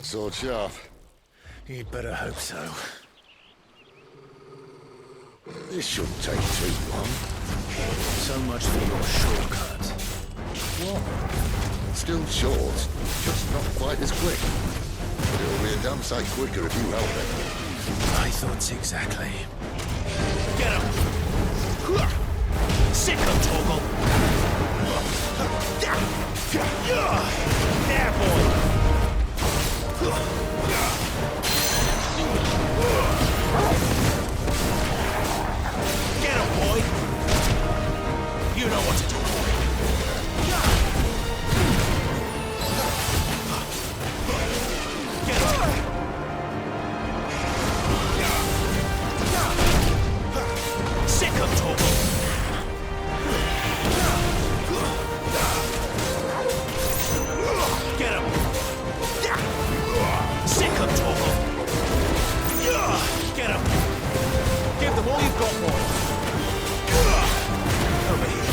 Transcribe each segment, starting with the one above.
that sword sharp? You'd better hope so. This shouldn't take too long. So much for your shortcut. What? Still short, just not quite as quick. But it'll be a damn sight quicker if you help me. My thoughts exactly. Get him! Sick him, Torgal! There, boy! Get him, boy! You know what to do, boy. Get him! Sick him, Torgal! Get him! Sick him, Torgal! Get him! Give them all you've got, boy! Over here.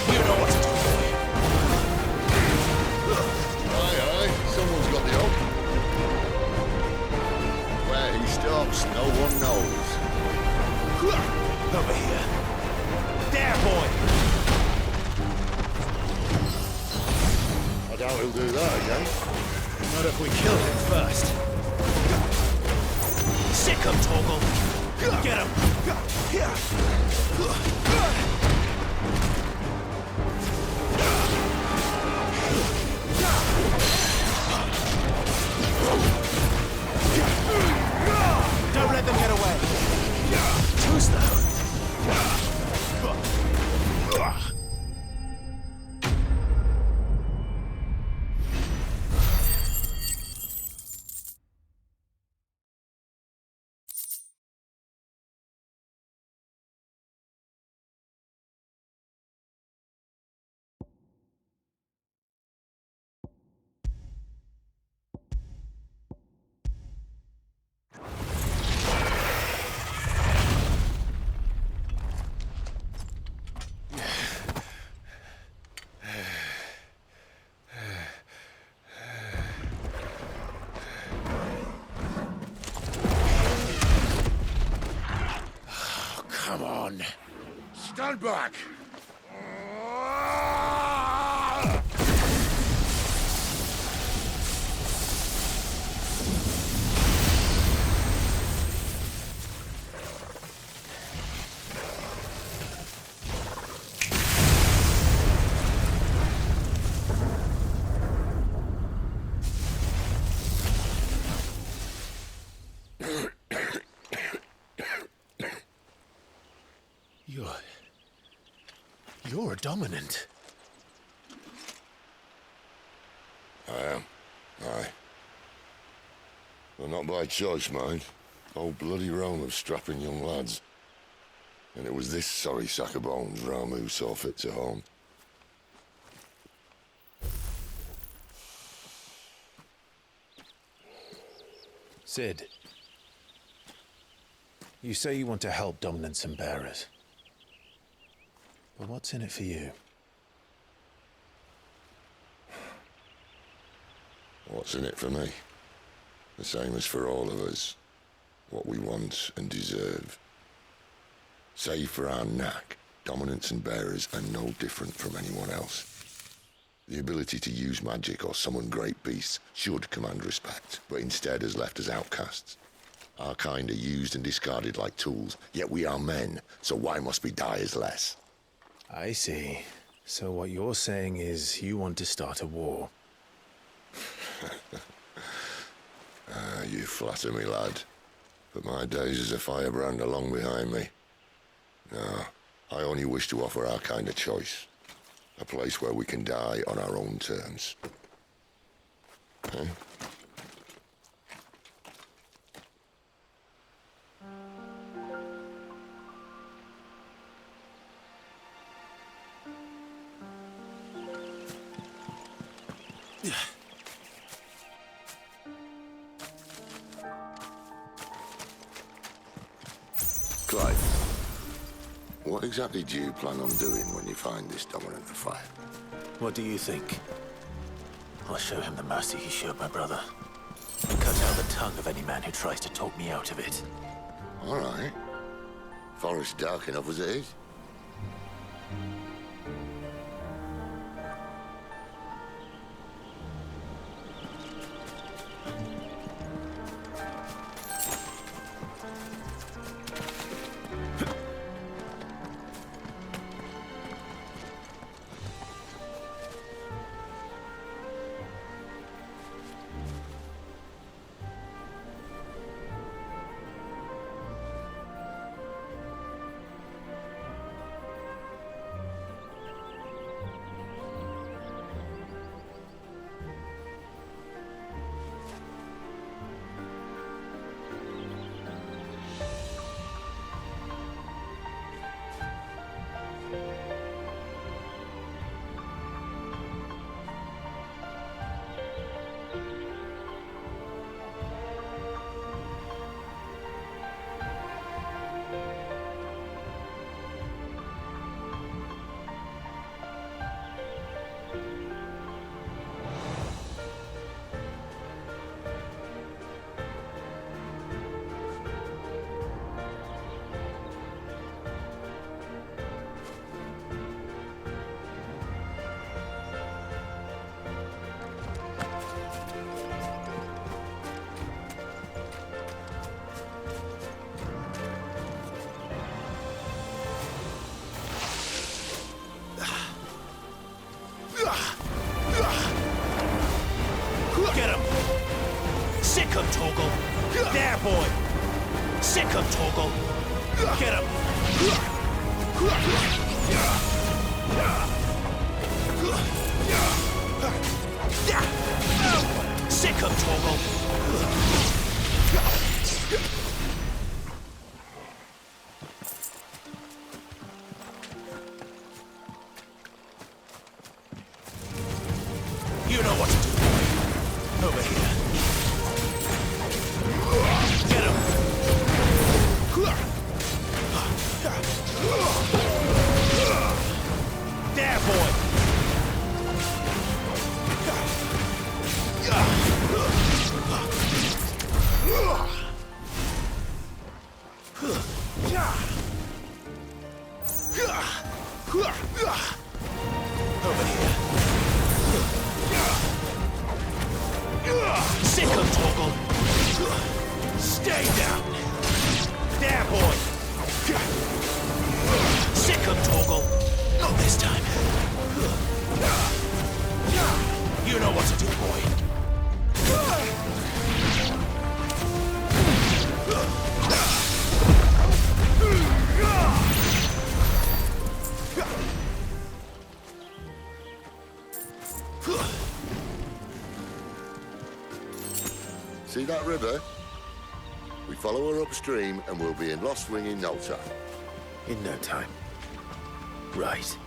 You know what to do, boy. Aye, someone's got the hook. Where he stops, no one knows. Over here. There, boy! I doubt he'll do that again. Not if we kill him first. Sick him, Torgal! Get him! Don't let them get away! Who's though? Come on. Stand back! You're a dominant. I am. Aye. Well, not by choice, mind. Old bloody Rome of strapping young lads. And it was this sorry sack of bones Ramu saw fit to home. Sid, you say you want to help dominants and bearers. But what's in it for you? What's in it for me? The same as for all of us. What we want and deserve. Save for our knack, dominants and bearers are no different from anyone else. The ability to use magic or summon great beasts should command respect, but instead has left us outcasts. Our kind are used and discarded like tools, yet we are men, so why must we die as less? I see. So what you're saying is you want to start a war. You flatter me, lad. But my days as a firebrand are long behind me. No, I only wish to offer our kind a choice. A place where we can die on our own terms. Huh? Clive, what exactly do you plan on doing when you find this dominant to fight? What do you think? I'll show him the mercy he showed my brother. And cut out the tongue of any man who tries to talk me out of it. All right. Forest dark enough as it is. Get him! Sick him, Torgal! There, boy! Sick him, Torgal! Get him! Sick him, Torgal! You know what to do. Over here. Get him! There, boy! Over here. Sick him, Torgal! Stay down! There, boy! Sick him, Torgal! Not this time! You know what to do, boy! See that river? We follow her upstream and we'll be in Lost Wing in no time. In no time. Right.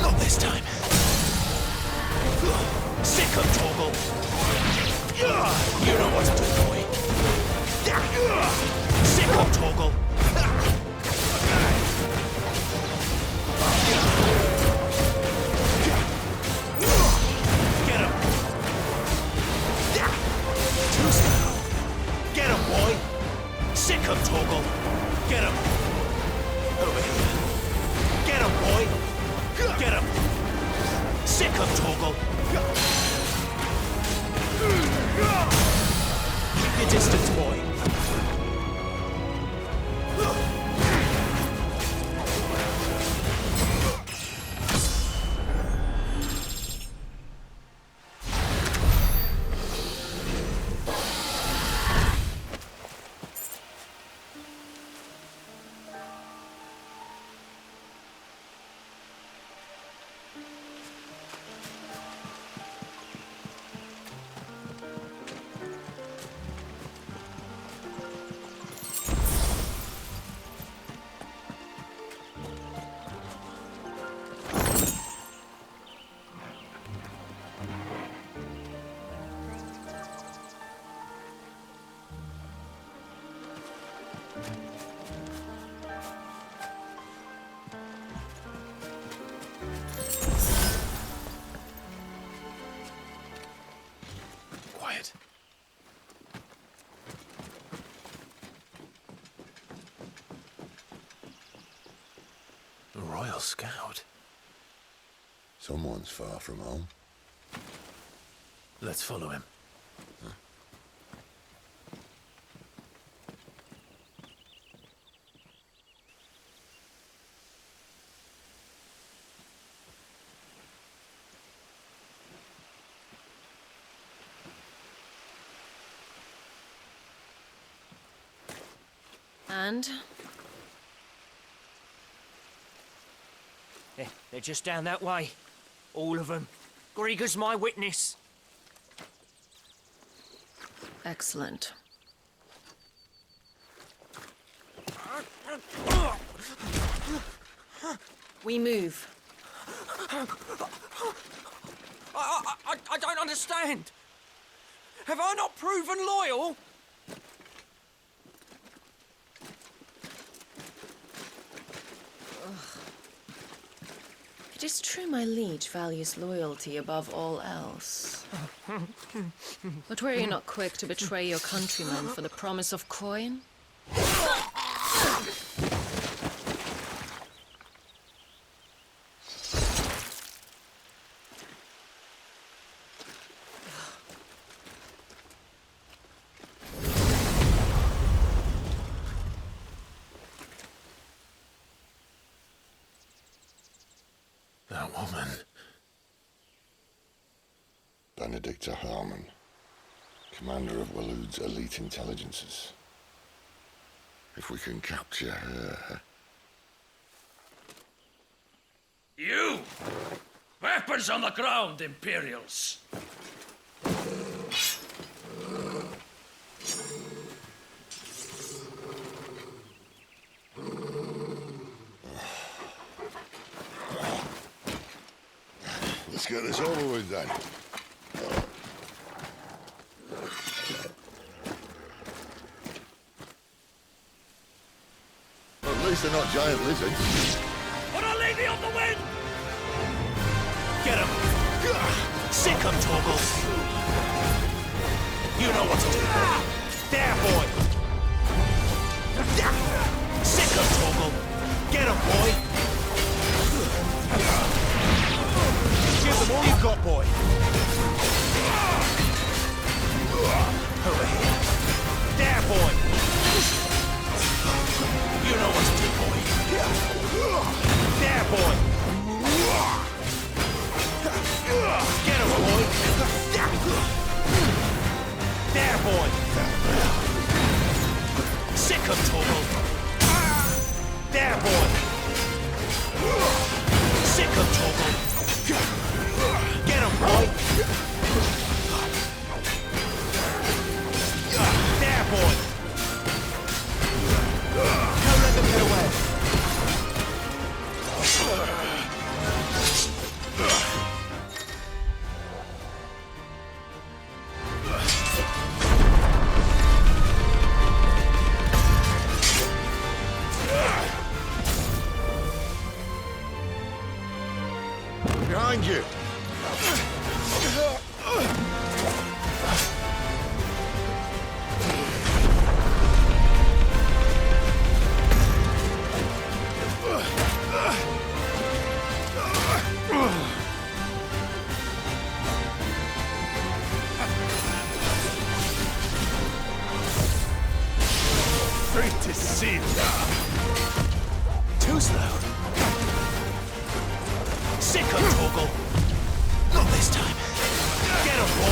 Not this time. Sick of Torgal. You know what to do, boy. Sick of Torgal. Get him. Too slow. Get him, boy. Sick of Torgal. Get him. Over here. Get him, boy. Get him. Sick of Torgal. Keep your distance, boy. A Royal Scout? Someone's far from home. Let's follow him. And? They're just down that way. All of them. Grieger's my witness. Excellent. We move. I don't understand. Have I not proven loyal? It is true my liege values loyalty above all else. But were you not quick to betray your countrymen for the promise of coin? That woman. Benedicta Harmon, commander of Waloed's elite intelligences. If we can capture her... You! Weapons on the ground, Imperials! Let's get this over with then. At least they're not giant lizards. Put a lady on the wind! Get him! Sick him, Torgal! You know what to do. There, boy! Sick him, Torgal! Get him, boy! Give them all you've got, boy! Over here. There, boy! You know what to do, boy! There, boy! Get him, boy! There, boy! Sick him, Torgal! There, boy! Sick him, Torgal! Get him, boy! There, boy! Don't let them get away! Behind you! Great to see you. Too slow. Sick of Torgal. Not this time. Get him, boy!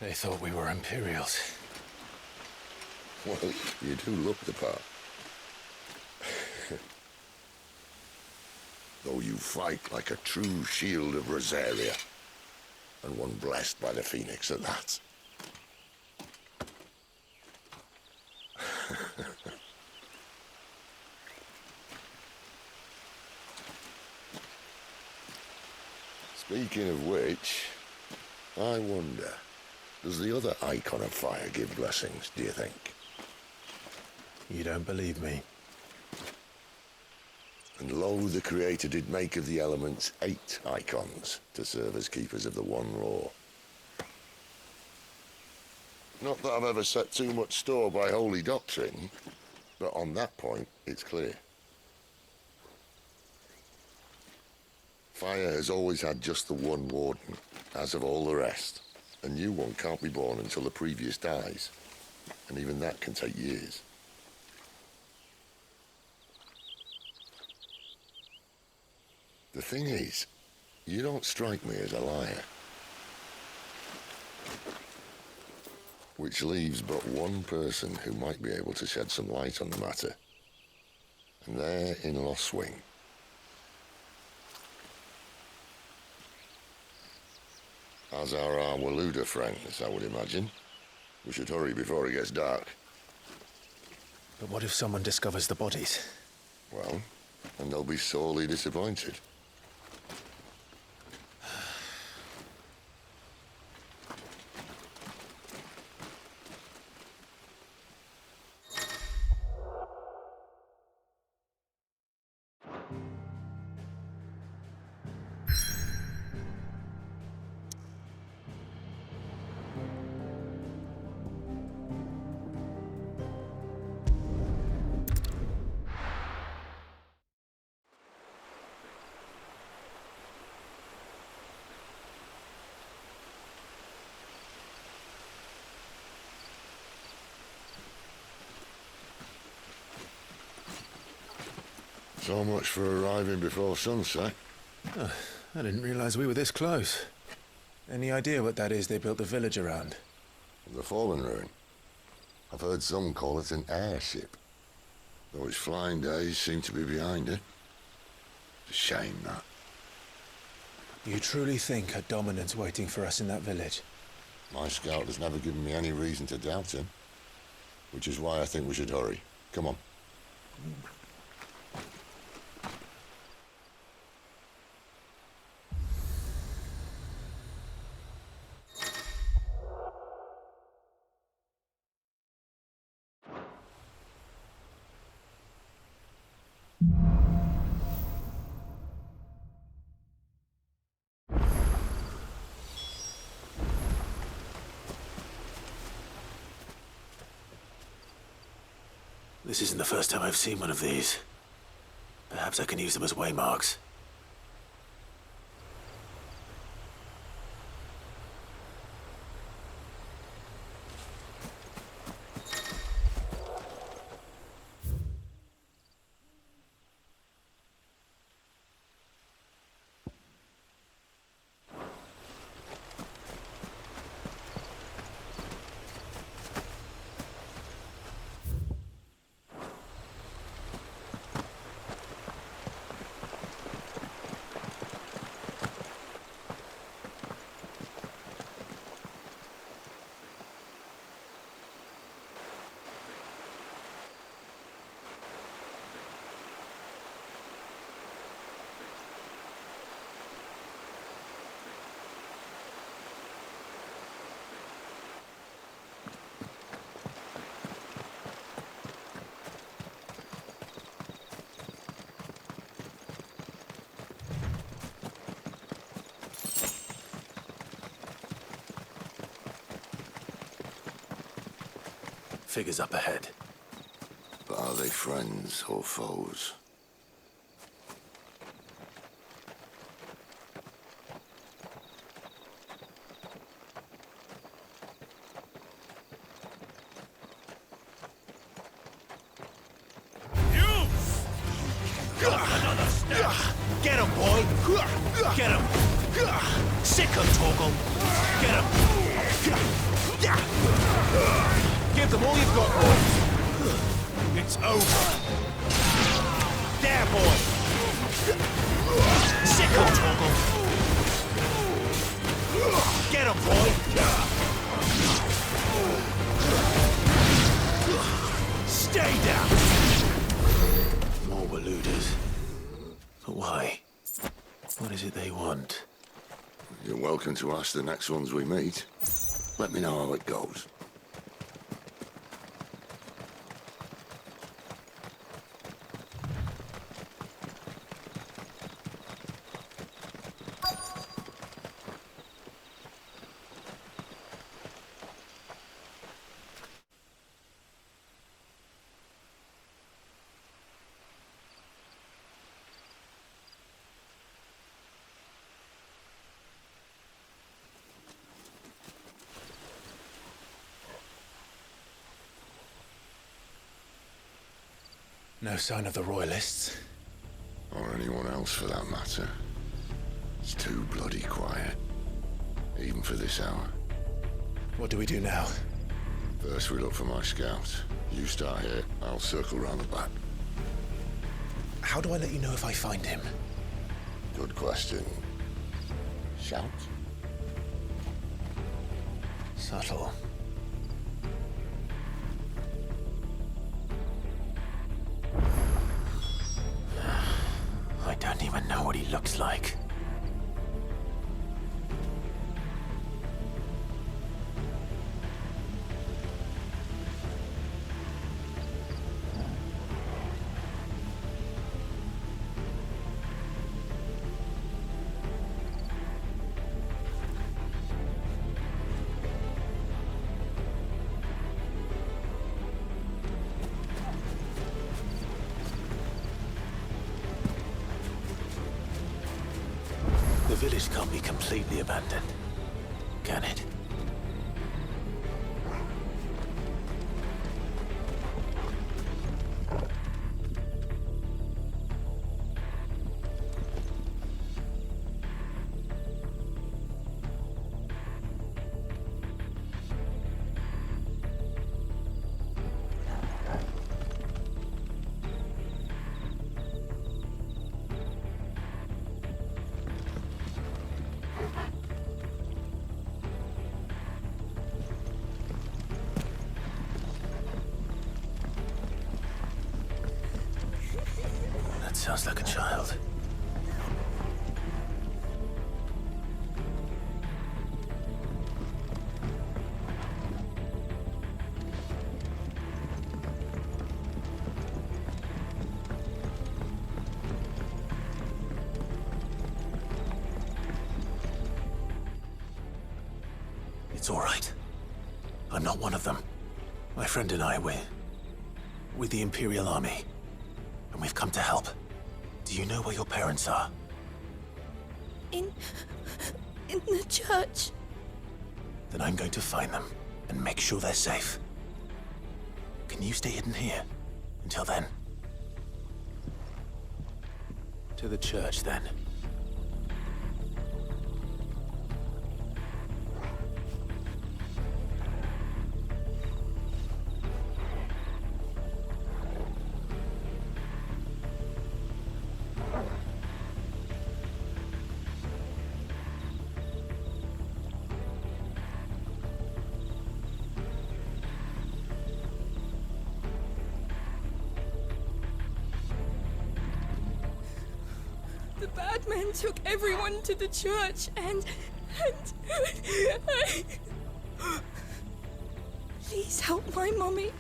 They thought we were Imperials. Well, you do look the part. Though you fight like a true shield of Rosaria. And one blessed by the Phoenix at that. Speaking of which, I wonder, does the other icon of fire give blessings, do you think? You don't believe me? And lo, the Creator did make of the elements 8 icons to serve as keepers of the one law. Not that I've ever set too much store by holy doctrine, but on that point, it's clear. Fire has always had just the one warden, as of all the rest. A new one can't be born until the previous dies, and even that can take years. The thing is, you don't strike me as a liar. Which leaves but one person who might be able to shed some light on the matter. And they're in Lost Swing. As are our Waluda friends, I would imagine. We should hurry before it gets dark. But what if someone discovers the bodies? Well, and they'll be sorely disappointed. So much for arriving before sunset. Oh, I didn't realize we were this close. Any idea what that is they built the village around? The fallen ruin. I've heard some call it an airship. Though its flying days seem to be behind it. It's a shame, that. You truly think a dominant's waiting for us in that village? My scout has never given me any reason to doubt him. Which is why I think we should hurry. Come on. This isn't the first time I've seen one of these. Perhaps I can use them as waymarks. Figures up ahead. But are they friends or foes? Another step. Get him, boy. Get him. Sick him, Torgal. Get him. Give them all you've got, boy. It's over. There, boy. Sick of Toggle. Get him, boy. Stay down. More Waluders. But why? What is it they want? You're welcome to ask the next ones we meet. Let me know how it goes. No sign of the Royalists. Or anyone else for that matter. It's too bloody quiet. Even for this hour. What do we do now? First we look for my scout. You start here, I'll circle round the back. How do I let you know if I find him? Good question. Shout? Subtle. I don't even know what he looks like. The village can't be completely abandoned, can it? That sounds like a child. It's all right. I'm not one of them. My friend and I, we're with the Imperial Army. And we've come to help. Do you know where your parents are? In the church. Then I'm going to find them and make sure they're safe. Can you stay hidden here until then? To the church, then. The bad men took everyone to the church and I... Please help my mommy.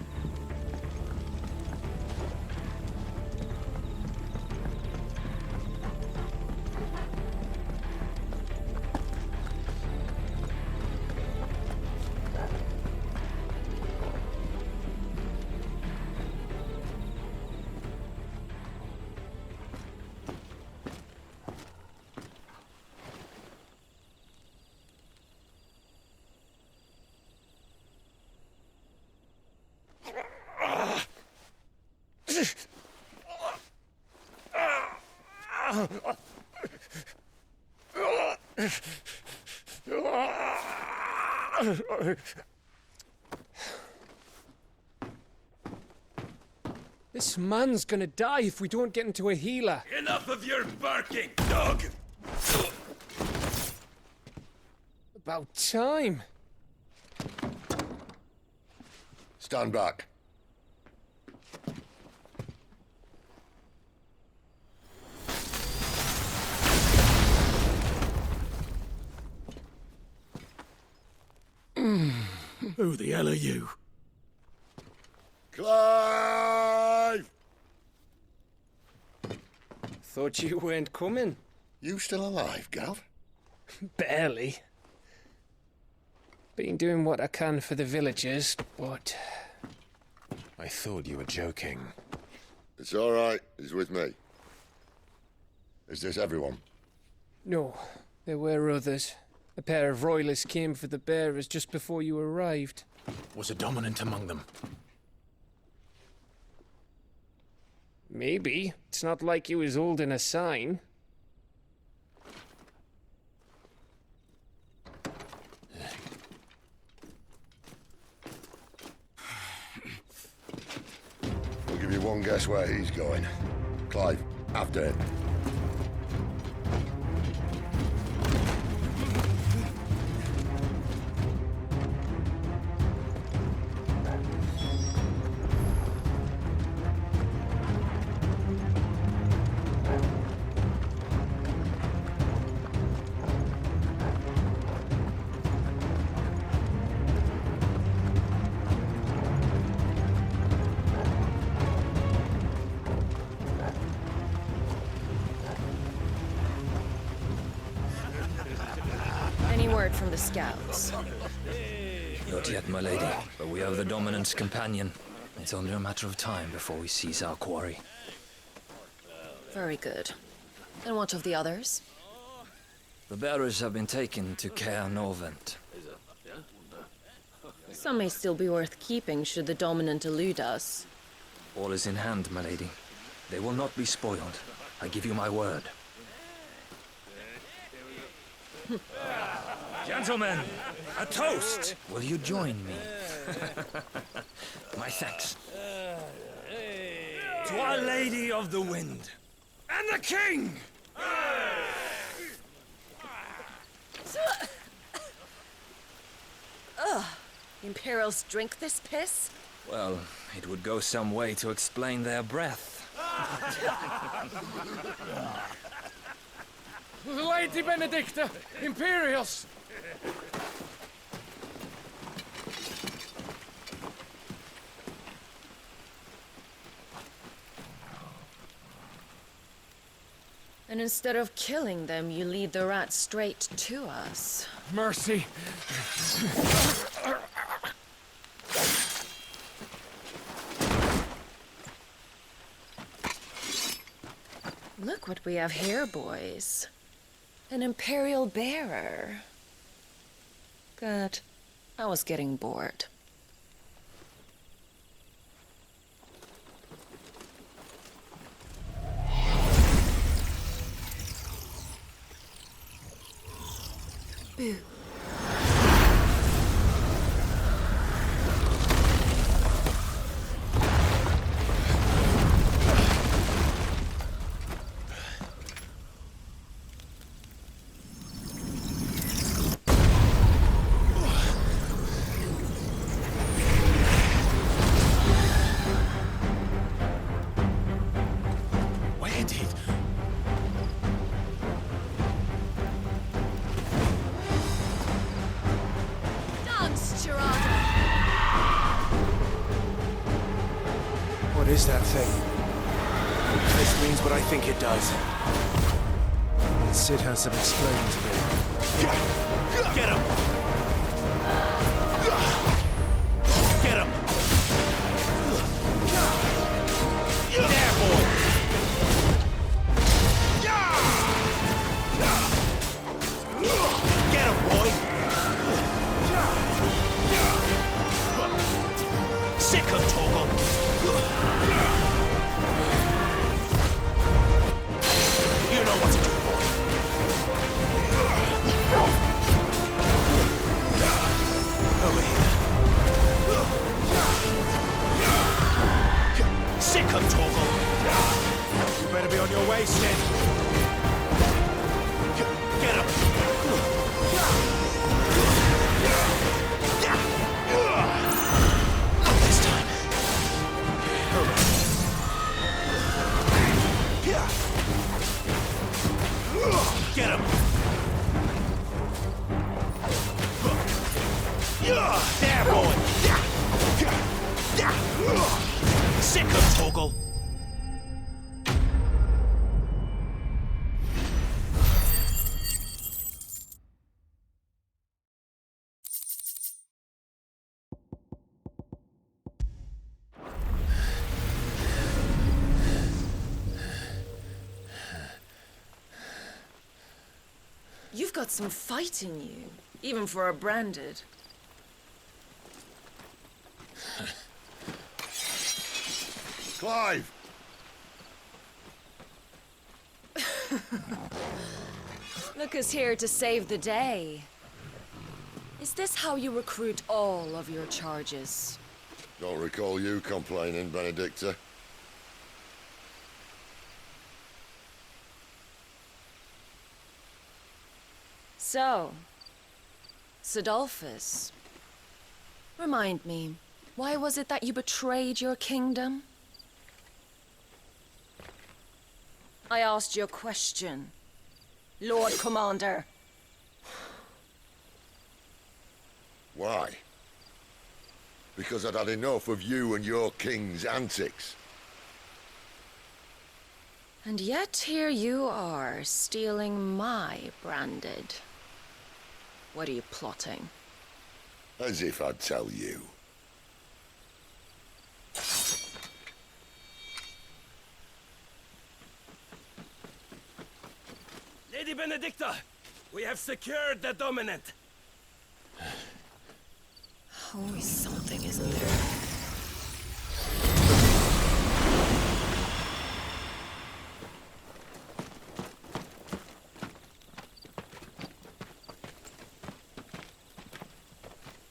This man's gonna die if we don't get into a healer. Enough of your barking, dog! About time. Stand back. Who the hell are you? Clive! Thought you weren't coming. You still alive, Gav? Barely. Been doing what I can for the villagers, but... I thought you were joking. It's all right. He's with me. Is this everyone? No, there were others. A pair of royalists came for the bearers just before you arrived. Was a dominant among them? Maybe. It's not like he was holding a sign. We'll give you one guess where he's going. Clive, after him. Any word from the scouts? Not yet, my lady, but we have the Dominant's companion. It's only a matter of time before we seize our quarry. Very good. And what of the others? The bearers have been taken to Caer Novent. Some may still be worth keeping should the Dominant elude us. All is in hand, my lady. They will not be spoiled. I give you my word. Gentlemen, a toast! Will you join me? My thanks. To Our Lady of the Wind and the King! Imperials drink this piss? Well, it would go some way to explain their breath. Lady Benedicta! Imperials! And instead of killing them, you lead the rats straight to us. Mercy! Look what we have here, boys. An Imperial bearer. Good. I was getting bored. Boo. Where did... What is that thing? This means what I think it does. Sid has some explaining to do. Get him! Get him! There, boy! Get him, boy! Sick of Torgal! You know what to do, boy! wasted. Get him. Not this time. Get him. There, boy. Sick of Toggle. You've got some fight in you, even for a branded. Clive! Look who's here to save the day. Is this how you recruit all of your charges? Don't recall you complaining, Benedicta. So, Sidolphus, remind me, why was it that you betrayed your kingdom? I asked you a question, Lord Commander. Why? Because I'd had enough of you and your king's antics. And yet here you are, stealing my branded. What are you plotting? As if I'd tell you. Lady Benedicta, we have secured the dominant. Always something, isn't there?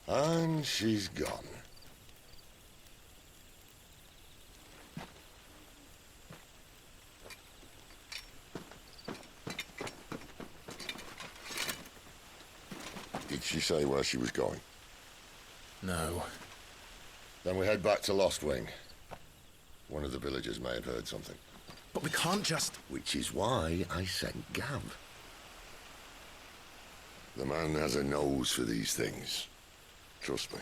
And she's gone. Did she say where she was going? No. Then we head back to Lost Wing. One of the villagers may have heard something. But we can't just... Which is why I sent Gav. The man has a nose for these things. Trust me.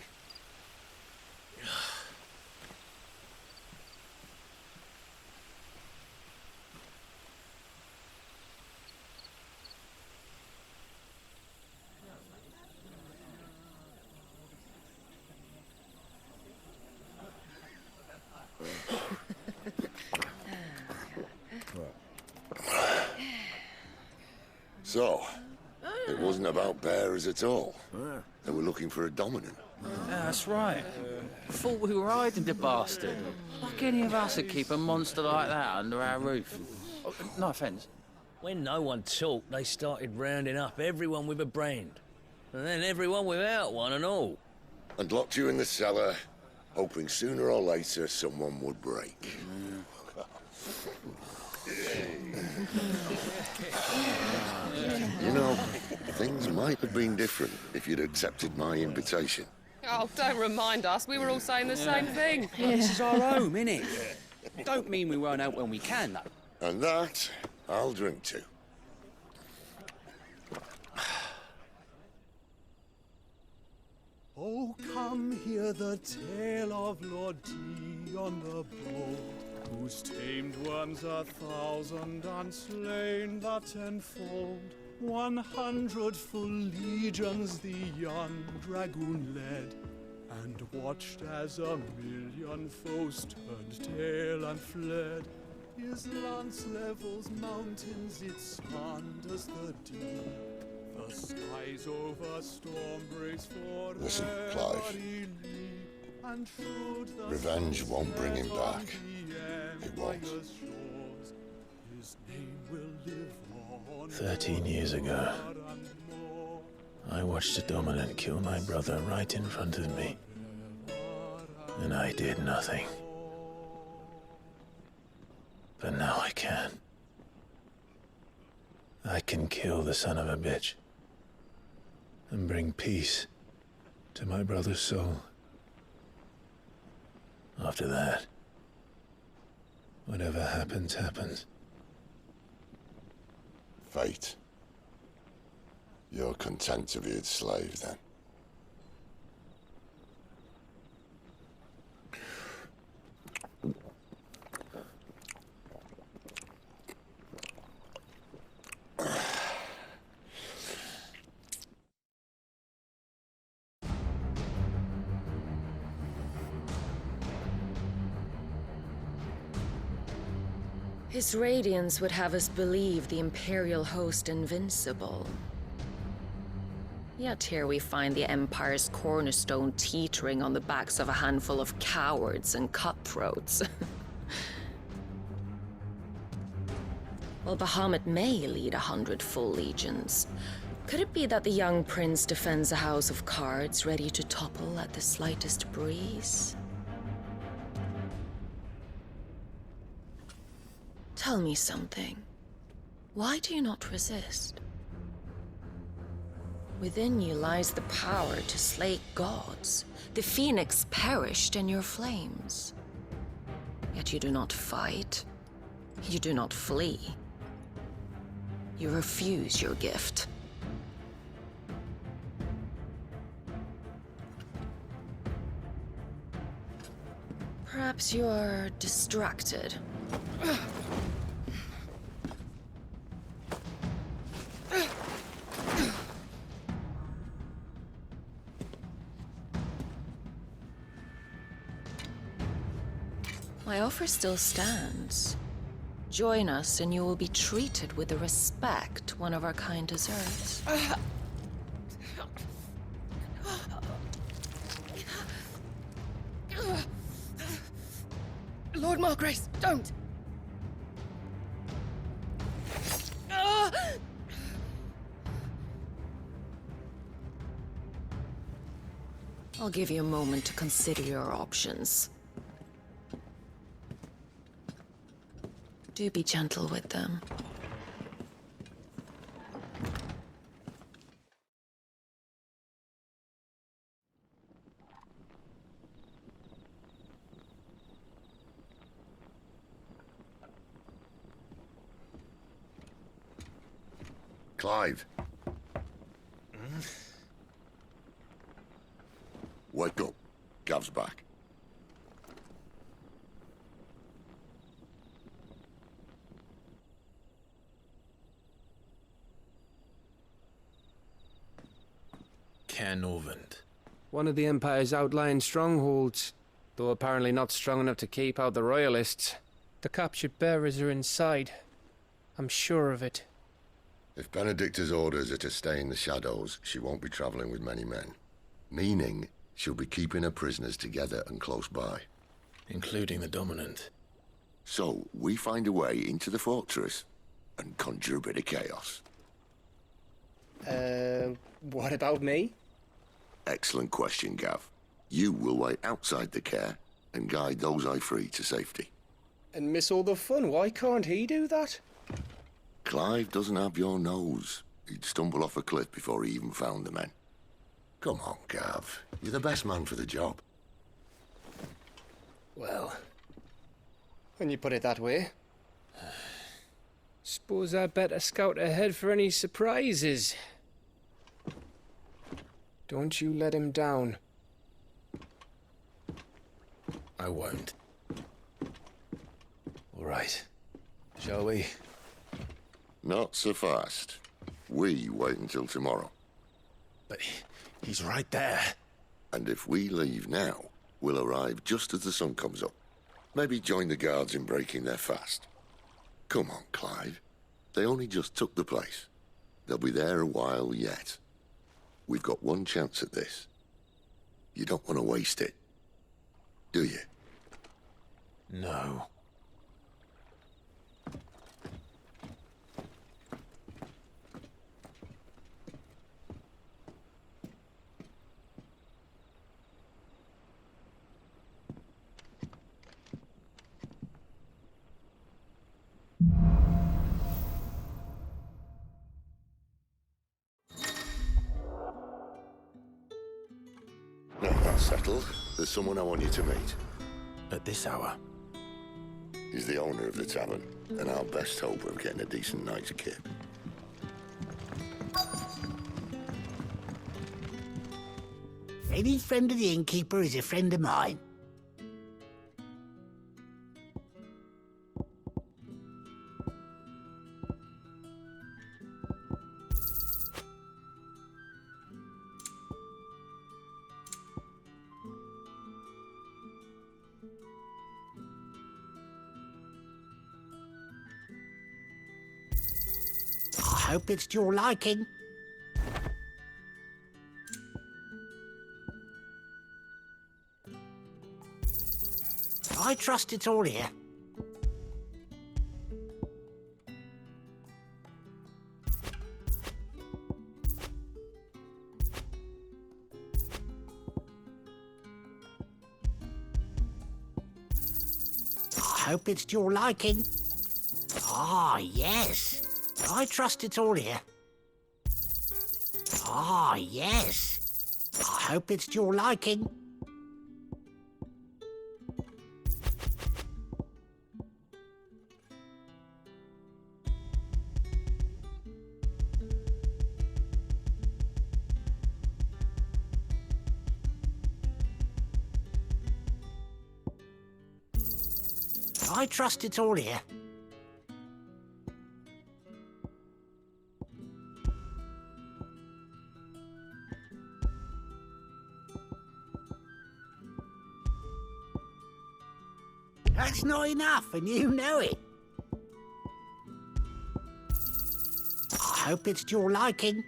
So, it wasn't about bearers at all. They were looking for a dominant. Yeah, that's right. Thought we were hiding the bastard. Like any of us would keep a monster like that under our roof. Oh, no offence. When no one talked, they started rounding up everyone with a brand. And then everyone without one and all. And locked you in the cellar, hoping sooner or later someone would break. You know, things might have been different if you'd accepted my invitation. Oh, don't remind us. We were all saying the same thing. This is our home, innit? Don't mean we won't out when we can, though. And that, I'll drink to. Oh, come hear the tale of Lord T on the bold, who's tamed worms 1,000 and slain the 10-fold. 100 full legions the young dragoon led, and watched as 1,000,000 foes turned tail and fled. His lance levels mountains, it sanders the deep. The skies over storm breaks for Listen, Clive. and Revenge won't bring him back. It won't. His name will live on 13 years ago, I watched a dominant kill my brother right in front of me. And I did nothing. But now I can. I can kill the son of a bitch and bring peace to my brother's soul. After that, whatever happens, happens. Fate. You're content to be its slave, then? His radiance would have us believe the Imperial host invincible. Yet here we find the Empire's cornerstone teetering on the backs of a handful of cowards and cutthroats. While Bahamut may lead 100 full legions, could it be that the young prince defends a house of cards ready to topple at the slightest breeze? Tell me something. Why do you not resist? Within you lies the power to slay gods. The phoenix perished in your flames. Yet you do not fight. You do not flee. You refuse your gift. Perhaps you're distracted. My offer still stands. Join us and you will be treated with the respect one of our kind deserves. Lord Margrace, don't! I'll give you a moment to consider your options. Do be gentle with them. Clive. Wake up. Gav's back. Caernarvon. One of the Empire's outlying strongholds, though apparently not strong enough to keep out the Royalists. The captured bearers are inside. I'm sure of it. If Benedicta's orders are to stay in the shadows, she won't be traveling with many men. Meaning, she'll be keeping her prisoners together and close by. Including the Dominant. So, we find a way into the fortress and conjure a bit of chaos. What about me? Excellent question, Gav. You will wait outside the care and guide those I free to safety. And miss all the fun. Why can't he do that? Clive doesn't have your nose. He'd stumble off a cliff before he even found the men. Come on, Gav. You're the best man for the job. Well, when you put it that way. Suppose I'd better scout ahead for any surprises. Don't you let him down. I won't. All right. Shall we? Not so fast. We wait until tomorrow. But he's right there. And if we leave now, we'll arrive just as the sun comes up. Maybe join the guards in breaking their fast. Come on, Clive. They only just took the place. They'll be there a while yet. We've got one chance at this. You don't want to waste it, do you? No. settled. There's someone I want you to meet. At this hour? He's the owner of the tavern, and our best hope of getting a decent night's kip. Any friend of the innkeeper is a friend of mine. I hope it's to your liking. I trust it's all here. I hope it's to your liking. Ah, yes. I trust it's all here. Ah, yes. I hope it's to your liking. I trust it's all here. That's not enough, and you know it. I hope it's to your liking.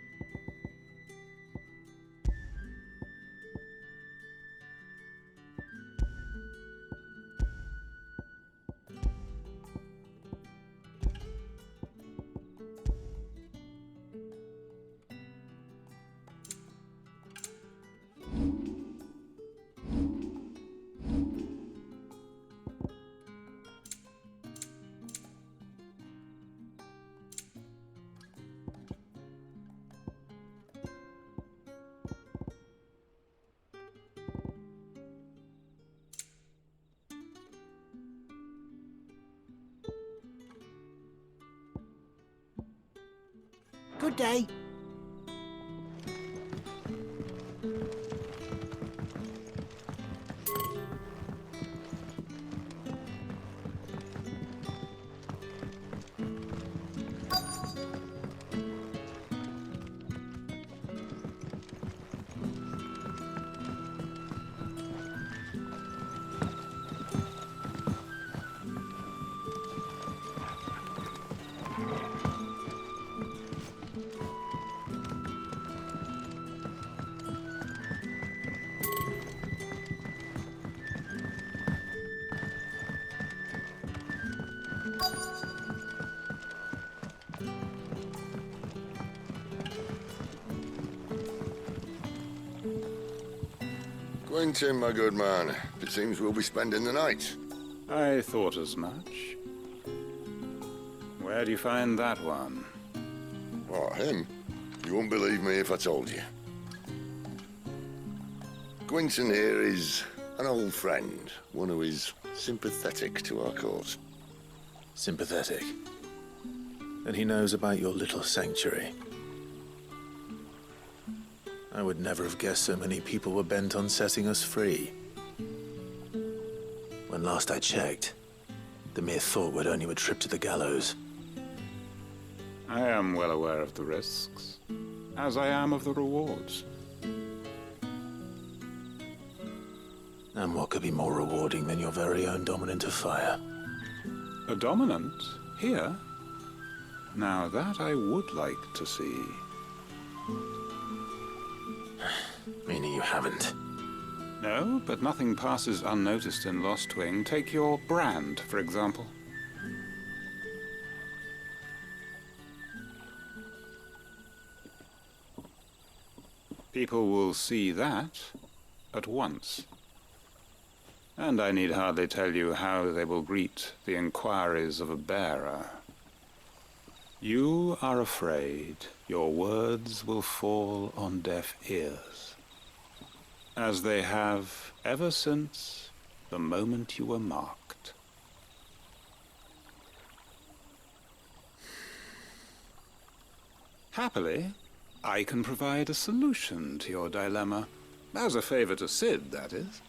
Good day. Quentin, my good man. It seems we'll be spending the night. I thought as much. Where do you find that one? What, him? You wouldn't believe me if I told you. Quentin here is an old friend, one who is sympathetic to our cause. Sympathetic? And he knows about your little sanctuary. I would never have guessed so many people were bent on setting us free. When last I checked, the mere thought would earn you a trip to the gallows. I am well aware of the risks, as I am of the rewards. And what could be more rewarding than your very own dominant of fire? A dominant? Here? Now that I would like to see. Meaning you haven't? No, but nothing passes unnoticed in Lostwing. Take your brand, for example. People will see that at once. And I need hardly tell you how they will greet the inquiries of a bearer. You are afraid your words will fall on deaf ears. as they have ever since the moment you were marked. Happily, I can provide a solution to your dilemma. As a favor to Sid, that is.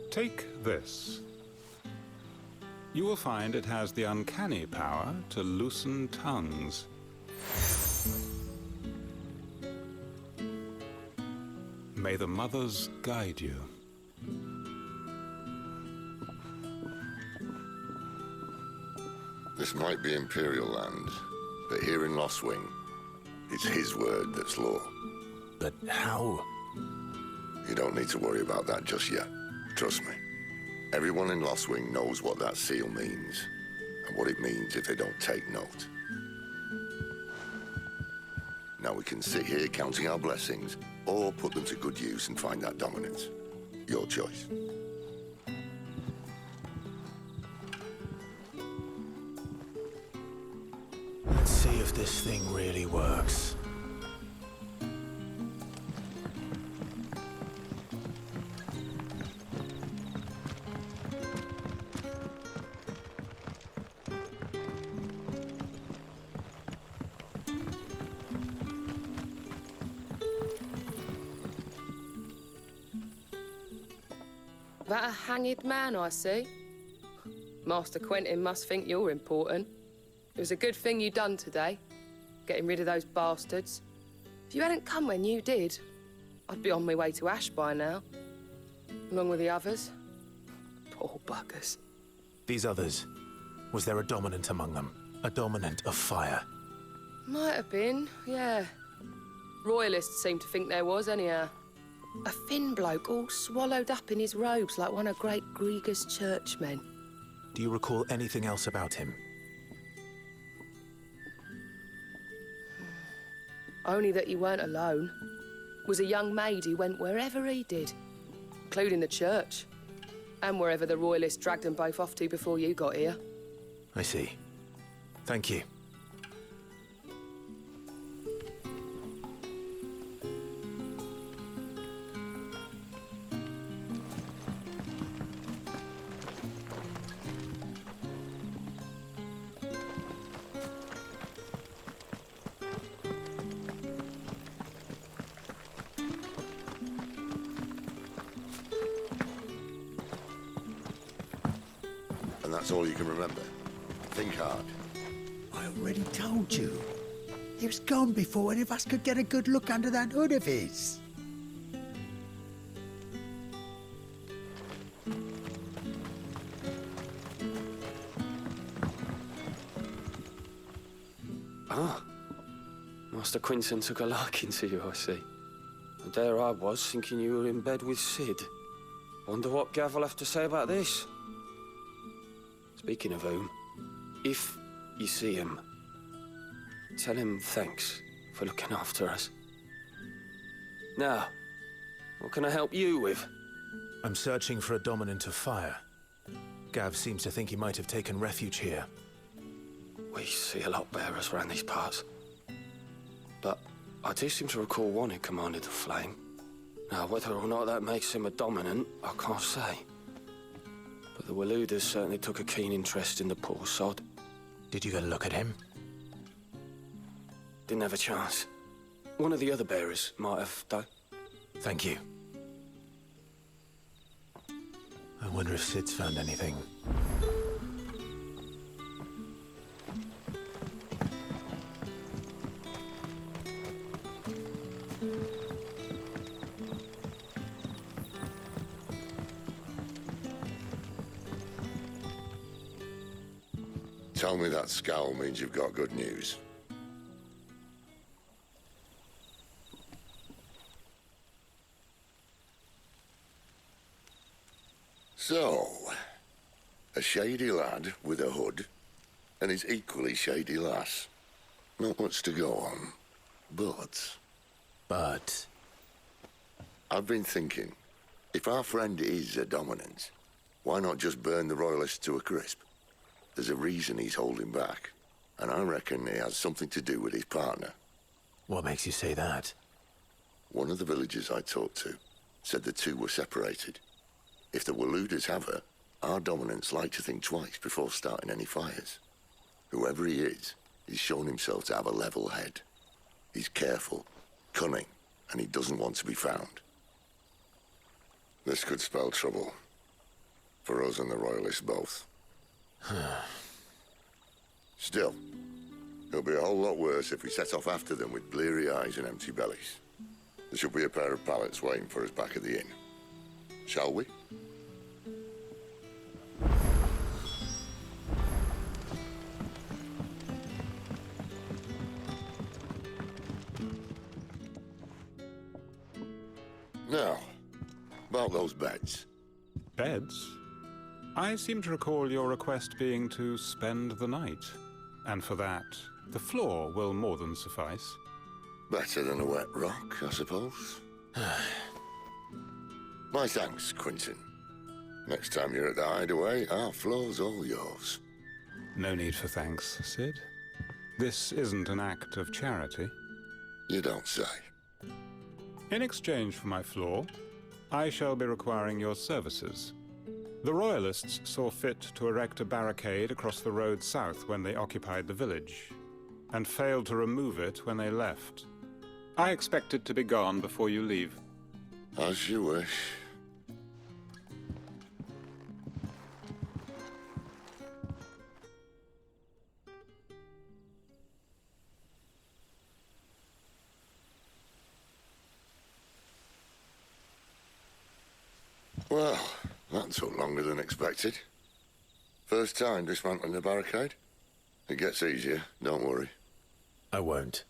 Take this. You will find it has the uncanny power to loosen tongues. May the mothers guide you. This might be Imperial land, but here in Lost Wing, it's his word that's law. But how? You don't need to worry about that just yet. Trust me. Everyone in Lost Wing knows what that seal means, and what it means if they don't take note. Now we can sit here counting our blessings, or put them to good use and find that dominance. Your choice. Let's see if this thing really works. That a hanged man I see? Master Quentin must think you're important. It was a good thing you done today, getting rid of those bastards. If you hadn't come when you did, I'd be on my way to Ash by now, along with the others. Poor buggers. These others, was there a dominant among them? A dominant of fire? Might have been, yeah. Royalists seem to think there was, anyhow. A thin bloke all swallowed up in his robes like one of Great Grieger's churchmen. Do you recall anything else about him? Only that he weren't alone. Was a young maid who went wherever he did, including the church, and wherever the Royalists dragged them both off to before you got here. I see. Thank you. And that's all you can remember. Think hard. I already told you. He was gone before any of us could get a good look under that hood of his. Ah, Master Quinton took a liking to you, I see. And there I was, thinking you were in bed with Sid. Wonder what Gav will have to say about this. Speaking of whom, if you see him, tell him thanks for looking after us. Now, what can I help you with? I'm searching for a dominant of fire. Gav seems to think he might have taken refuge here. We see a lot bearers around these parts. But I do seem to recall one who commanded the flame. Now, whether or not that makes him a dominant, I can't say. But the Waluders certainly took a keen interest in the poor sod. Did you get a look at him? Didn't have a chance. One of the other bearers might have, though. Thank you. I wonder if Sid's found anything. Tell me that scowl means you've got good news. So, a shady lad with a hood, and his equally shady lass. Not much to go on, but... But? I've been thinking, if our friend is a dominant, why not just burn the Royalists to a crisp? There's a reason he's holding back, and I reckon it has something to do with his partner. What makes you say that? One of the villagers I talked to said the two were separated. If the Waluders have her, our dominants like to think twice before starting any fires. Whoever he is, he's shown himself to have a level head. He's careful, cunning, and he doesn't want to be found. This could spell trouble. For us and the Royalists both. Still, it'll be a whole lot worse if we set off after them with bleary eyes and empty bellies. There should be a pair of pallets waiting for us back at the inn. Shall we? Now, about those beds. Beds? I seem to recall your request being to spend the night. And for that, the floor will more than suffice. Better than a wet rock, I suppose. My thanks, Quentin. Next time you're at the hideaway, our floor's all yours. No need for thanks, Sid. This isn't an act of charity. You don't say. In exchange for my floor, I shall be requiring your services. The Royalists saw fit to erect a barricade across the road south when they occupied the village, and failed to remove it when they left. I expect it to be gone before you leave. As you wish. Well, that took longer than expected. First time dismantling the barricade? It gets easier, don't worry. I won't.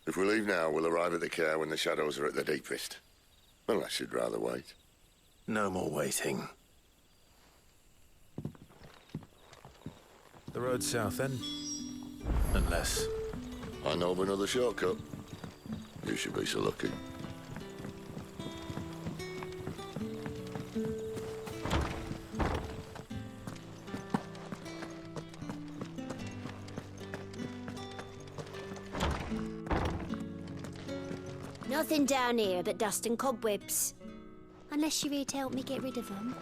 If we leave now, we'll arrive at the care when the shadows are at their deepest. Unless you'd rather wait. No more waiting. The road south, then? Unless... I know of another shortcut. You should be so lucky. Nothing down here but dust and cobwebs. Unless you're here to help me get rid of them.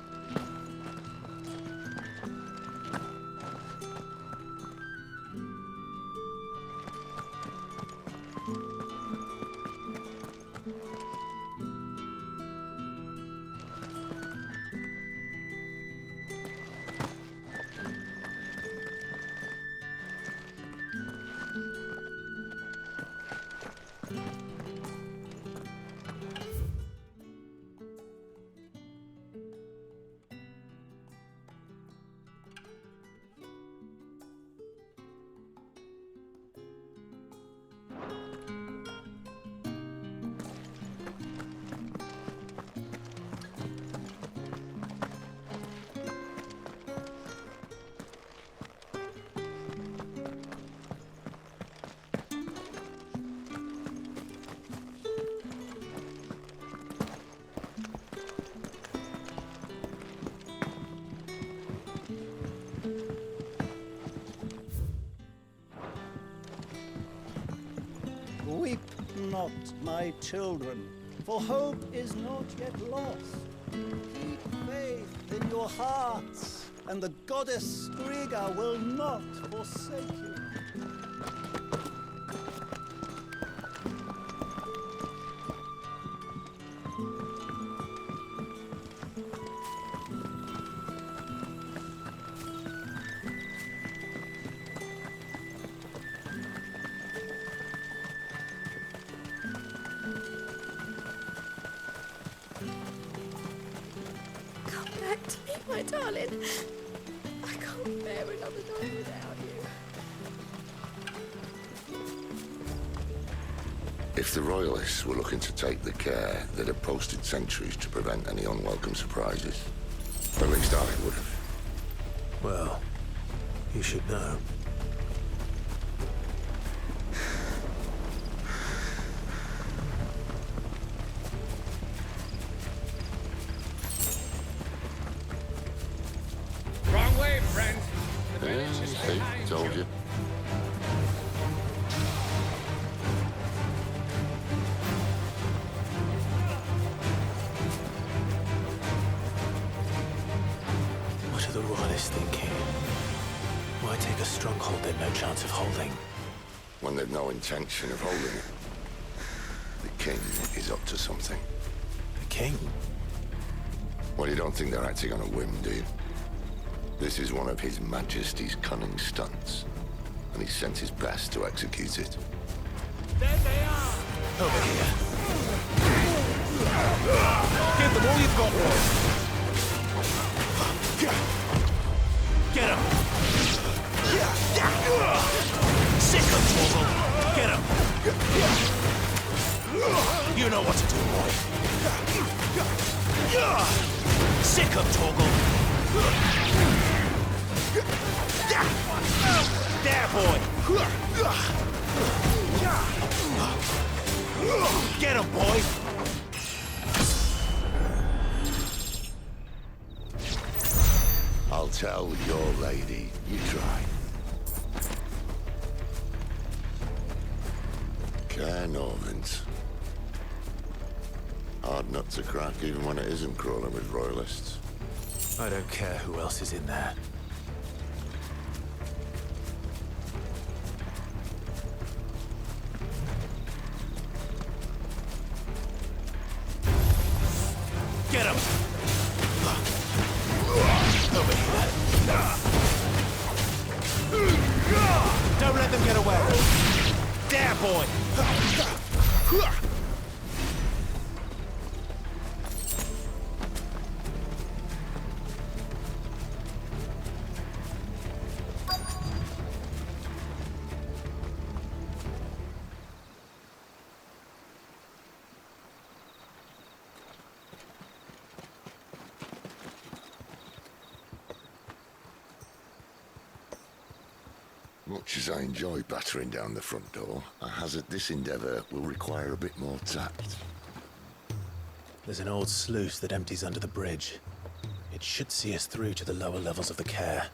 Weep not, my children, for hope is not yet lost. Keep faith in your hearts, and the goddess Skriga will not forsake you. Back to me, my darling. I can't bear another night without you. If the Royalists were looking to take the care that had posted sentries to prevent any unwelcome surprises, at least I would have. Well, you should know. Wrong way, friend. The village is See, behind told you. the royalists thinking? Why take a stronghold they've no chance of holding? When they've no intention of holding it. The king is up to something. The king? Well, you don't think they're acting on a whim, do you? This is one of His Majesty's cunning stunts, and he sent his best to execute it. There they are! Over here. Give them all you've got. Get him! Sick of Torgal! Get him! You know what to do, boy. Sick of Torgal! There, boy! Get him, boy! I'll tell your lady you tried. Care Normans. Hard nut to crack even when it isn't crawling with royalists. I don't care who else is in there. Get him! Over here. Don't let them get away. There, boy! Much as I enjoy battering down the front door, I hazard this endeavour will require a bit more tact. There's an old sluice that empties under the bridge. It should see us through to the lower levels of the care.